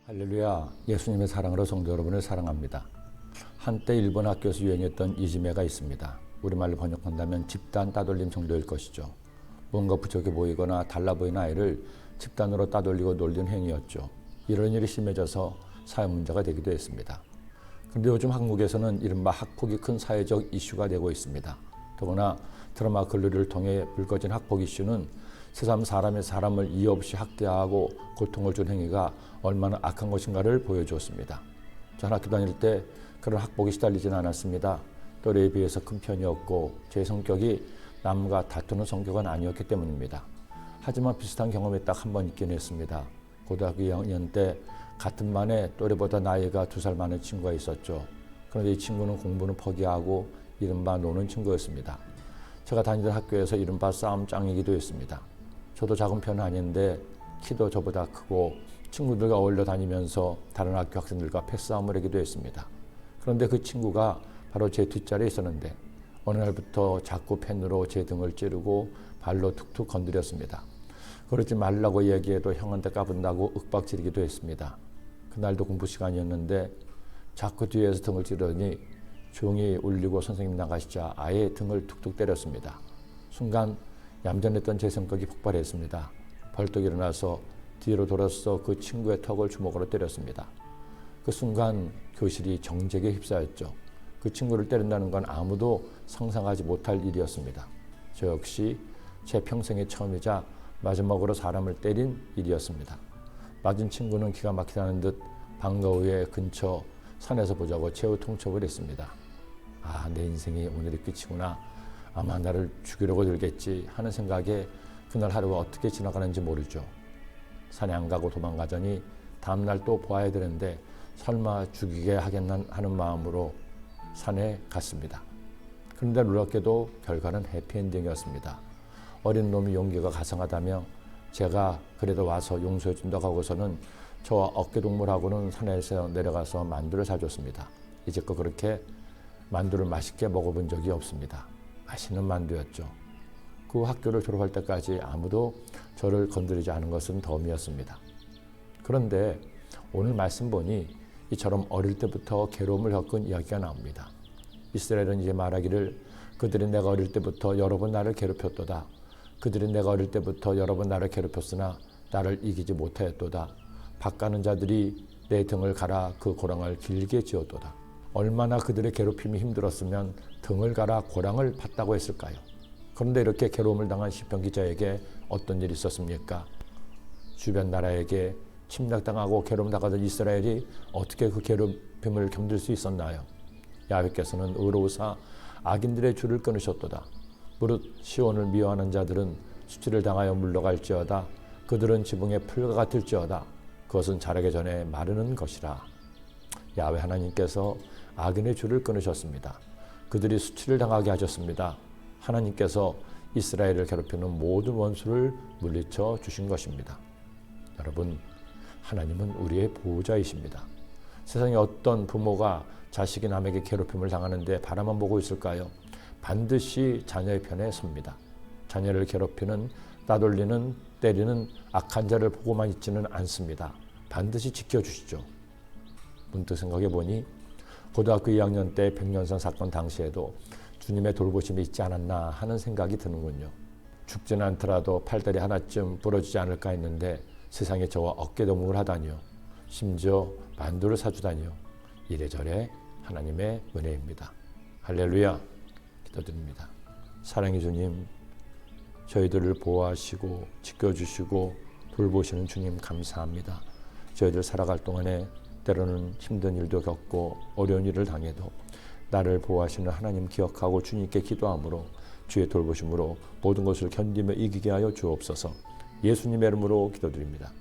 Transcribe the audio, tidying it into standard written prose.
할렐루야, 예수님의 사랑으로 성도 여러분을 사랑합니다. 한때 일본 학교에서 유행했던 이지메가 있습니다. 우리말로 번역한다면 집단 따돌림 정도일 것이죠. 뭔가 부족해 보이거나 달라 보이는 아이를 집단으로 따돌리고 놀리는 행위였죠. 이런 일이 심해져서 사회 문제가 되기도 했습니다. 그런데 요즘 한국에서는 이른바 학폭이 큰 사회적 이슈가 되고 있습니다. 더구나 드라마 글루리를 통해 불거진 학폭 이슈는 새삼 사람이 사람을 이유 없이 학대하고 고통을 준 행위가 얼마나 악한 것인가를 보여주었습니다. 전 학교 다닐 때 그런 학폭에 시달리지는 않았습니다. 또래에 비해서 큰 편이었고 제 성격이 남과 다투는 성격은 아니었기 때문입니다. 하지만 비슷한 경험이 딱 한 번 있긴 했습니다. 고등학교 2학년 때 같은 반에 또래보다 나이가 2살 많은 친구가 있었죠. 그런데 이 친구는 공부는 포기하고 이른바 노는 친구였습니다. 제가 다니던 학교에서 이른바 싸움짱이기도 했습니다. 저도 작은 편은 아닌데 키도 저보다 크고 친구들과 어울려 다니면서 다른 학교 학생들과 패싸움을 하기도 했습니다. 그런데 그 친구가 바로 제 뒷자리에 있었는데 어느 날부터 자꾸 펜으로 제 등을 찌르고 발로 툭툭 건드렸습니다. 그러지 말라고 얘기해도 형한테 까분다고 윽박지르기도 했습니다. 그날도 공부 시간이었는데 자꾸 뒤에서 등을 찌르더니 종이 울리고 선생님 나가시자 아예 등을 툭툭 때렸습니다. 순간 얌전했던 제 성격이 폭발했습니다. 벌떡 일어나서 뒤로 돌아서 그 친구의 턱을 주먹으로 때렸습니다. 그 순간 교실이 정적에 휩싸였죠. 그 친구를 때린다는 건 아무도 상상하지 못할 일이었습니다. 저 역시 제 평생의 처음이자 마지막으로 사람을 때린 일이었습니다. 맞은 친구는 기가 막히다는 듯 방과 후에 근처 산에서 보자고 최후 통첩을 했습니다. 아, 내 인생이 오늘이 끝이구나. 아마 나를 죽이려고 들겠지 하는 생각에 그날 하루가 어떻게 지나가는지 모르죠. 산에 안 가고 도망가자니 다음날 또 보아야 되는데 설마 죽이게 하겠나 하는 마음으로 산에 갔습니다. 그런데 놀랍게도 결과는 해피엔딩이었습니다. 어린 놈이 용기가 가상하다며 제가 그래도 와서 용서해 준다고 하고서는 저와 어깨동무하고는 산에서 내려가서 만두를 사줬습니다. 이제껏 그렇게 만두를 맛있게 먹어본 적이 없습니다. 맛있는 만두였죠. 그 학교를 졸업할 때까지 아무도 저를 건드리지 않은 것은 덤이었습니다. 그런데 오늘 말씀 보니 이처럼 어릴 때부터 괴로움을 겪은 이야기가 나옵니다. 이스라엘은 이제 말하기를 그들이 내가 어릴 때부터 여러 번 나를 괴롭혔도다. 그들이 내가 어릴 때부터 여러 번 나를 괴롭혔으나 나를 이기지 못하였도다. 밭가는 자들이 내 등을 갈아 그 고랑을 길게 지었도다. 얼마나 그들의 괴롭힘이 힘들었으면 등을 갈아 고랑을 팠다고 했을까요? 그런데 이렇게 괴로움을 당한 시편 기자에게 어떤 일이 있었습니까? 주변 나라에게 침략당하고 괴로움당하던 이스라엘이 어떻게 그 괴롭힘을 견딜 수 있었나요? 야훼께서는 의로우사 악인들의 줄을 끊으셨도다. 무릇 시온을 미워하는 자들은 수치를 당하여 물러갈지어다. 그들은 지붕의 풀과 같을지어다. 그것은 자라기 전에 마르는 것이라. 야훼 하나님께서 악인의 줄을 끊으셨습니다. 그들이 수치를 당하게 하셨습니다. 하나님께서 이스라엘을 괴롭히는 모든 원수를 물리쳐 주신 것입니다. 여러분, 하나님은 우리의 보호자이십니다. 세상에 어떤 부모가 자식이 남에게 괴롭힘을 당하는데 바라만 보고 있을까요? 반드시 자녀의 편에 섭니다. 자녀를 괴롭히는, 따돌리는, 때리는 악한 자를 보고만 있지는 않습니다. 반드시 지켜주시죠. 문득 생각해 보니 고등학교 2학년 때 백년선 사건 당시에도 주님의 돌보심이 있지 않았나 하는 생각이 드는군요. 죽지는 않더라도 팔다리 하나쯤 부러지지 않을까 했는데 세상에 저와 어깨동무를 하다니요. 심지어 만두를 사주다니요. 이래저래 하나님의 은혜입니다. 할렐루야, 기도드립니다. 사랑의 주님, 저희들을 보호하시고 지켜주시고 돌보시는 주님 감사합니다. 저희들 살아갈 동안에 때로는 힘든 일도 겪고 어려운 일을 당해도 나를 보호하시는 하나님 기억하고 주님께 기도함으로 주의 돌보심으로 모든 것을 견디며 이기게 하여 주옵소서. 예수님의 이름으로 기도드립니다.